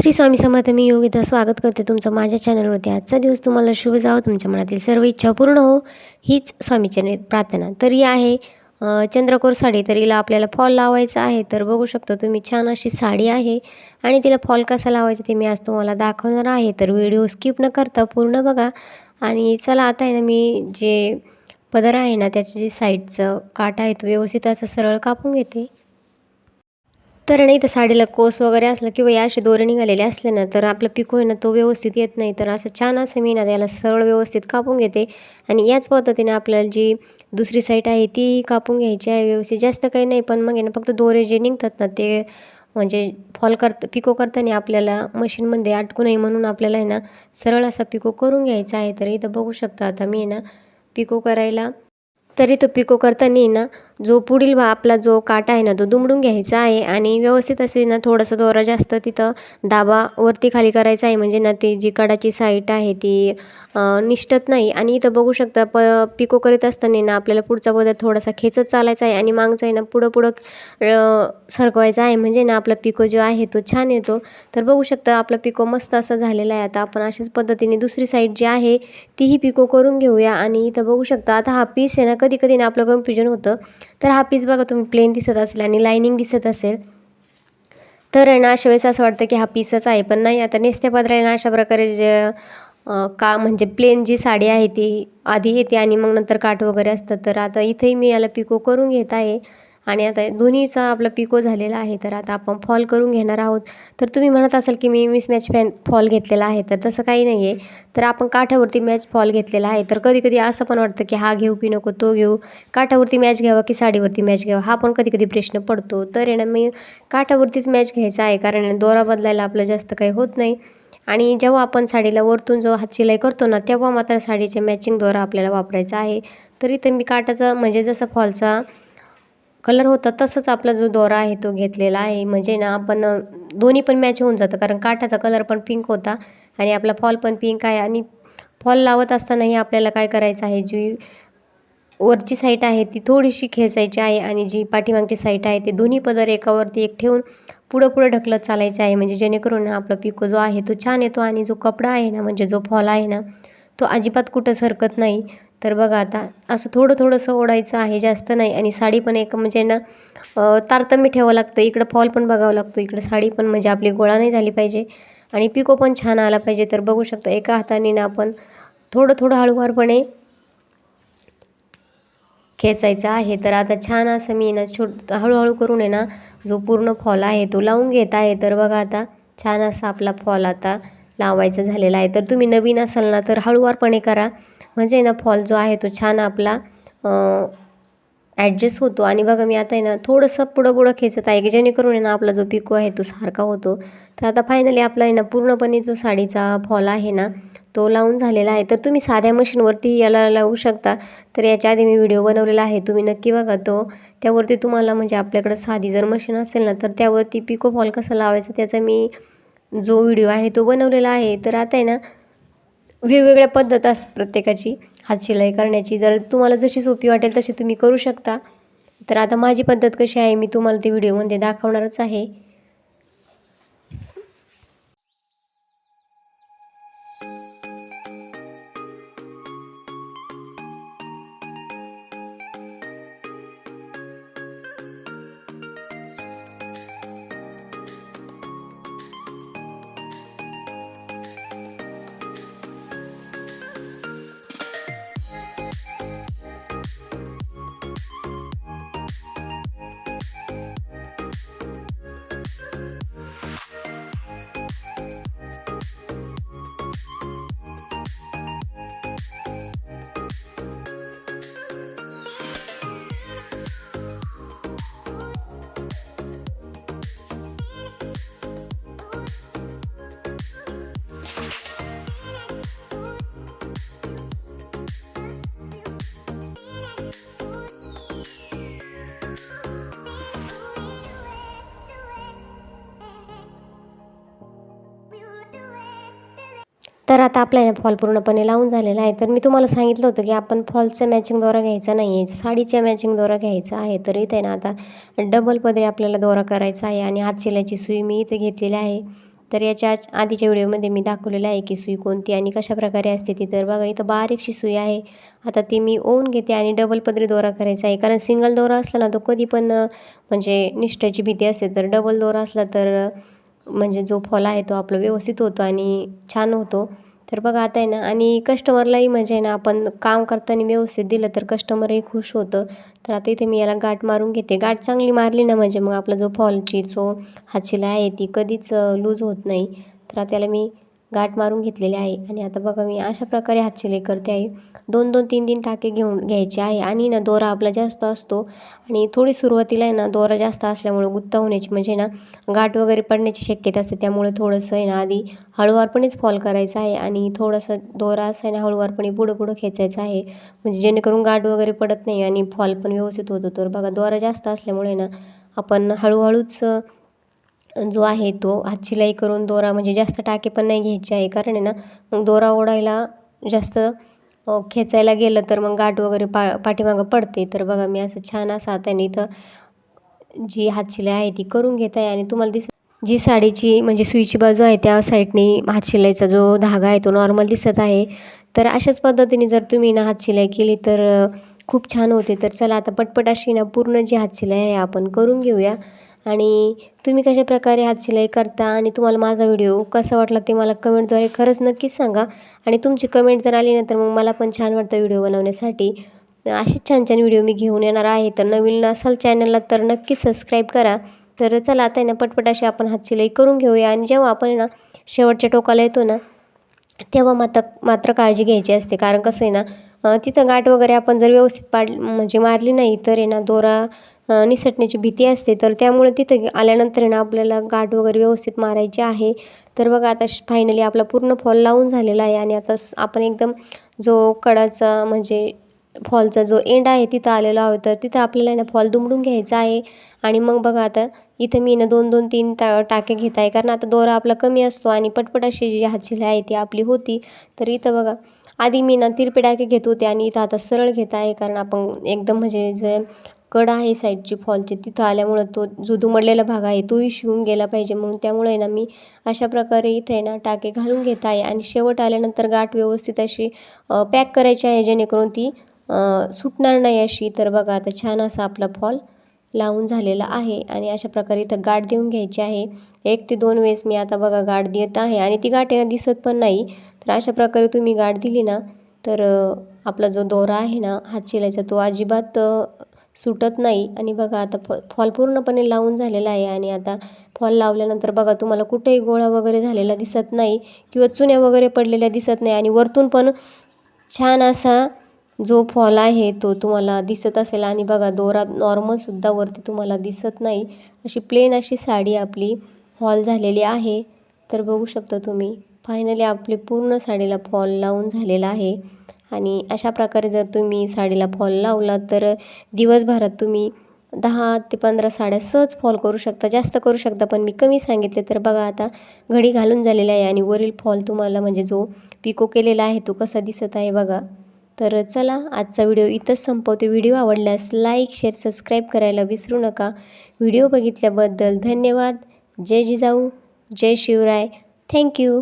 श्री स्वामी समर्थ. मी योगिता स्वागत करते तुमचं माझ्या चॅनलवरती. आजचा दिवस तुम्हाला शुभ जावो, तुमच्या मनातील सर्व इच्छा पूर्ण हो हीच स्वामीचरणी प्रार्थना. तर ही आहे चंद्रकोर साडी. तर हिला आपल्याला फॉल लावायचा आहे. तर बघू शकता तुम्ही, छान अशी साडी आहे आणि तिला फॉल कसा लावायचा ते मी आज तुम्हाला दाखवणार आहे. तर व्हिडिओ स्किप न करता पूर्ण बघा. आणि चला आता आहे ना, मी जे पदर आहे ना त्याचे जे साईडचं काठ आहे तो व्यवस्थित असं सरळ कापून घेते. तर नाही तर साडीला कोस वगैरे असलं किंवा या असे दोरे निघालेले असले ना, तर आपला पिको आहे ना तो व्यवस्थित येत नाही. तर असं छान असं मी ना त्याला सरळ व्यवस्थित कापून घेते. आणि याच पद्धतीने आपल्याला जी दुसरी साईड आहे ती कापून घ्यायची आहे व्यवस्थित. जास्त काही नाही, पण मग आहे ना फक्त दोरे जे निघतात ना ते म्हणजे पिको करताना आपल्याला मशीनमध्ये अटकू नये म्हणून आपल्याला आहे ना सरळ असा पिको करून घ्यायचा आहे. तर इथं बघू शकता आता मी आहे ना पिको करायला, तरी तो पिको करताना ना जो पुढील आपला जो काटा आहे ना तो दुमडून घ्यायचा आहे आणि व्यवस्थित असे ना थोडासा दोरा जास्त तिथं दाबा वरती खाली करायचा आहे, म्हणजे ना ती जी कडाची साईड आहे ती निष्ठत नाही. आणि इथं बघू शकता पिको करीत असताना ना आपल्याला पुढचा पदर थोडासा खेचत चालायचा आहे आणि मागचा आहे ना पुढं पुढं सरकवायचा आहे, म्हणजे ना आपला पिको जो आहे तो छान येतो. तर बघू शकता आपला पिको मस्त असा झालेला आहे. आता आपण अशाच पद्धतीने दुसरी साईड जी आहे तीही पिको करून घेऊया. आणि इथं बघू शकता आता हा पीस आहे ना कधी कधी ना आपलं कन्फ्युजन होतं. तर हा पीस बघा तुम्ही प्लेन दिसत असेल आणि लायनिंग दिसत असेल, तर आहे ना अशा वेळेस असं वाटतं की हा पीसच आहे, पण नाही. आता नेसत्या पदराला अशा प्रकारे जे का म्हणजे प्लेन जी साडी आहे ती आधी येते आणि मग नंतर काठ वगैरे असतं. तर आता इथेही मी याला पिको करून घेत आहे आणि आता दोन्हीचा आपला पिको झालेला आहे. तर आता आपण फॉल करून घेणार आहोत. तर तुम्ही म्हणत असाल की मी मिसमॅच फॉल घेतलेला आहे, तर तसं काही नाही आहे. तर आपण काठावरती मॅच फॉल घेतलेला आहे. तर कधी कधी असं पण वाटतं की हा घेऊ की नको तो घेऊ, काठावरती मॅच घ्यावा की साडीवरती मॅच घ्यावा, हा पण कधी कधी प्रश्न पडतो. तर आहे ना मी काठावरतीच मॅच घ्यायचा आहे, कारण दोरा बदलायला आपलं जास्त काही होत नाही. आणि जेव्हा आपण साडीला वरतून जो हात शिलाई करतो ना तेव्हा मात्र साडीचे मॅचिंग दोरा आपल्याला वापरायचा आहे. तर इथं मी काठाचा म्हणजे जसा फॉलचा कलर होता तसंच आपला जो दोरा आहे तो घेतलेला आहे, म्हणजे ना आपण दोन्ही पण मॅच होऊन जातं. कारण काठाचा कलर पण पिंक होता आणि आपला फॉल पण पिंक आहे. आणि फॉल लावत असतानाही आपल्याला काय करायचं आहे, जी वरची साईड आहे ती थोडीशी खेचायची आहे आणि जी पाठीमागची साईड आहे ते दोन्ही पदर एकावरती एक ठेवून पुढं पुढं ढकलत चालायचं आहे, म्हणजे जेणेकरून आपला पिको जो आहे तो छान येतो आणि जो कपडा आहे ना म्हणजे जो फॉल आहे ना तो अजिबात कुठं सरकत नाही. तर बघा आता असं थोडं थोडंसं ओढायचं आहे, जास्त नाही. आणि साडी पण एक म्हणजे ना तारतम्य ठेवावं लागतं. इकडं फॉल पण बघावं लागतो, इकडं साडी पण, म्हणजे आपली गोळा नाही झाली पाहिजे आणि पिको पण छान आला पाहिजे. तर बघू शकता एका हाताने ना आपण थोडं थोडं हळूवारपणे खेचायचं आहे. तर आता छान असं मी ना हळूहळू करून आहे ना जो पूर्ण फॉल आहे तो लावून घेत आहे. तर बघा आता छान असा आपला फॉल आता लावायचा झालेला आहे. तर तुम्ही नवीन असाल ना तर हळूवारपणे करा, म्हणजे ना फॉल जो आहे तो छान आपला ॲडजस्ट होतो. आणि बघा मी आता आहे ना थोडंसं पुढं पुढं खेचत आहे की जेणेकरून आहे ना आपला जो पिको आहे तो सारखा होतो. तर आता फायनली आपला आहे ना पूर्णपणे जो साडीचा फॉल आहे ना तो लावून झालेला आहे. तर तुम्ही साध्या मशीनवरती याला लावू शकता. तर याच्या आधी मी व्हिडिओ बनवलेला आहे, तुम्ही नक्की बघा तो. त्यावरती तुम्हाला म्हणजे आपल्याकडं साधी जर मशीन असेल ना तर त्यावरती पिको फॉल कसा लावायचा त्याचा मी जो व्हिडिओ आहे तो बनवलेला आहे. तर आता आहे ना वेगवेगळ्या पद्धत असतात प्रत्येकाची हातशिलाई करण्याची. जर तुम्हाला जशी सोपी वाटेल तशी तुम्ही करू शकता. तर आता माझी पद्धत कशी आहे मी तुम्हाला ती व्हिडिओमध्ये दाखवणारच आहे. तर आता आपल्याला फॉल पूर्णपणे लावून झालेला आहे. तर मी तुम्हाला सांगितलं होतं की आपण फॉलचा मॅचिंग दोरा घ्यायचा नाही आहे, साडीच्या मॅचिंग दोरा घ्यायचा आहे. तर इथे ना आता डबल पदरी आपल्याला दोरा करायचा आहे आणि हातशिलाईची सुई मी इथे घेतलेली आहे. तर याच्या आधीच्या व्हिडिओमध्ये मी दाखवलेलं आहे की सुई कोणती आणि कशाप्रकारे असते ती. तर बघा इथं बारीकशी सुई आहे. आता ती मी ओवून घेते आणि डबल पदरी दोरा करायचा आहे, कारण सिंगल दोरा असला ना तो कधी पण म्हणजे निष्ठाची भीती असते. तर डबल दोरा असला तर म्हणजे जो फॉल आहे तो आपला व्यवस्थित होतो आणि छान होतो. तर बघा आता आहे ना, आणि कस्टमरलाही म्हणजे ना आपण काम करताना व्यवस्थित दिलं तर कस्टमरही खुश होतं. तर आता इथे मी याला गाठ मारून घेते. गाठ चांगली मारली ना म्हणजे मग आपला जो फॉलची जो हातशिलाई आहे ती कधीच लूज होत नाही. तर आता याला मी गाठ मारून घेतलेली आहे आणि आता बघा मी अशा प्रकारे हातशिलाई करते आहे. 2-2, 3-3 टाके घ्यायचे आहे आणि ना दोरा आपला जास्त असतो आणि थोडी सुरुवातीला आहे ना दोरा जास्त असल्यामुळं गुत्ता होण्याची म्हणजे ना गाठ वगैरे पडण्याची शक्यता असते. त्यामुळे थोडंसं आहे ना आधी हळूवारपणेच फॉल करायचा आहे आणि थोडंसं दोरा असं आहे ना हळूवारपणे पुढं खेचायचा आहे, म्हणजे जेणेकरून गाठ वगैरे पडत नाही आणि फॉल पण व्यवस्थित होतो. तर बघा दोरा जास्त असल्यामुळे ना आपण हळूहळूच जो आहे तो हातशिलाई करून दोरा म्हणजे जास्त टाके पण नाही घ्यायचे आहे, कारण आहे ना मग दोरा ओढायला जास्त खेचायला गेलं तर मग गाठ वगैरे पाठीमागं पडते. तर बघा मी असं छान असं हाताने इथं जी हातशिलाई आहे ती करून घेत आहे आणि तुम्हाला जी साडीची म्हणजे सुईची बाजू आहे त्या साईडने हातशिलाईचा जो धागा आहे तो नॉर्मल दिसत आहे. तर अशाच पद्धतीने जर तुम्ही ना हातशिलाई केली तर खूप छान होते. तर चला आता पटपट अशी ना पूर्ण जी हातशिलाई आहे आपण करून घेऊया. आणि तुम्ही कशाप्रकारे हातशिलाई करता आणि तुम्हाला माझा व्हिडिओ कसा वाटला ते मला कमेंटद्वारे खरंच नक्कीच सांगा. आणि तुमची कमेंट जर आली ना तर मग मला पण छान वाटतं व्हिडिओ बनवण्यासाठी. असेच छान छान व्हिडिओ मी घेऊन येणार आहे. तर नवीन असाल चॅनलला तर नक्कीच सबस्क्राईब करा. तर चला आता आहे ना पटपट अशी आपण हातशिलाई करून घेऊया. आणि जेव्हा आपण आहे ना शेवटच्या टोकाला येतो ना तेव्हा मात्र काळजी घ्यायची असते, कारण कसं आहे ना तिथं गाठ वगैरे आपण जर व्यवस्थित म्हणजे मारली नाही तर आहे ना दोरा निसटण्याची भीती असते. तर त्यामुळे तिथं आल्यानंतर आहे ना आपल्याला गाठ वगैरे व्यवस्थित मारायची आहे. तर बघा आता फायनली आपला पूर्ण फॉल लावून झालेला आहे आणि आता आपण एकदम जो कडाचा म्हणजे फॉलचा जो एंड आहे तिथं आलेलो आहोत. तर तिथं आपल्याला ना फॉल दुमडून घ्यायचा आहे आणि मग बघा आता इथं मी ना 2-2, 3 टाके घेत आहे, कारण आता दोरा आपला कमी असतो आणि पटपट अशी जी हातशिलाई आहे ती आपली होती. तर इथं बघा आधी मी ना तिरपे टाके घेत होते आणि इथं आता सरळ घेत आहे, कारण आपण एकदम म्हणजे जे कड आहे साईडची फॉलची तिथं आल्यामुळं तो जो दुमडलेला भाग आहे तोही शिवून गेला पाहिजे, म्हणून त्यामुळे आहे ना मी अशा प्रकारे इथे आहे ना टाके घालून घेत आहे. आणि शेवट आल्यानंतर गाठ व्यवस्थित अशी पॅक करायची आहे, जेणेकरून ती सुटणार नाही अशी. तर बघा आता छान असा आपला फॉल लावून झालेला आहे आणि अशा प्रकारे इथं गाठ देऊन घ्यायची आहे. 1 ते 2 वेळेस मी आता बघा गाठ देत आहे आणि ती गाठ आहे ना दिसत पण नाही. तर अशा प्रकारे तुम्ही गाठ दिली ना तर आपला जो दोरा आहे ना हातशिलाईचा तो अजिबात सुटत नाही. आणि बघा आता फॉल पूर्णपणे लावून झालेला आहे आणि आता फॉल लावल्यानंतर बघा तुम्हाला कुठेही गोळा वगैरे झालेला दिसत नाही किंवा चुन्या वगैरे पडलेल्या दिसत नाही आणि वरतून पण छान असा जो फॉल आहे तो तुम्हाला दिसत असेल. आणि बघा दोरा नॉर्मलसुद्धा वरती तुम्हाला दिसत नाही, अशी प्लेन अशी साडी आपली फॉल झालेली आहे. तर बघू शकता तुम्ही फायनली आपली पूर्ण साडीला फॉल लावून झालेला आहे. आणि अशा प्रकारे जर तुम्ही साडीला फॉल लावला तर दिवसभरात तुम्ही 10 ते 15 साड्या सहज फॉल करू शकता, जास्त करू शकता, पण मी कमी सांगितले. तर बघा आता घडी घालून झालेला आहे आणि वरील फॉल तुम्हाला म्हणजे जो पिको केलेला आहे तो कसा दिसत आहे बघा. तर चला आजचा व्हिडिओ इथंच संपवते. व्हिडिओ आवडल्यास लाईक, शेअर, सबस्क्राईब करायला विसरू नका. व्हिडिओ बघितल्याबद्दल धन्यवाद. जय जिजाऊ, जय शिवराय. थँक्यू.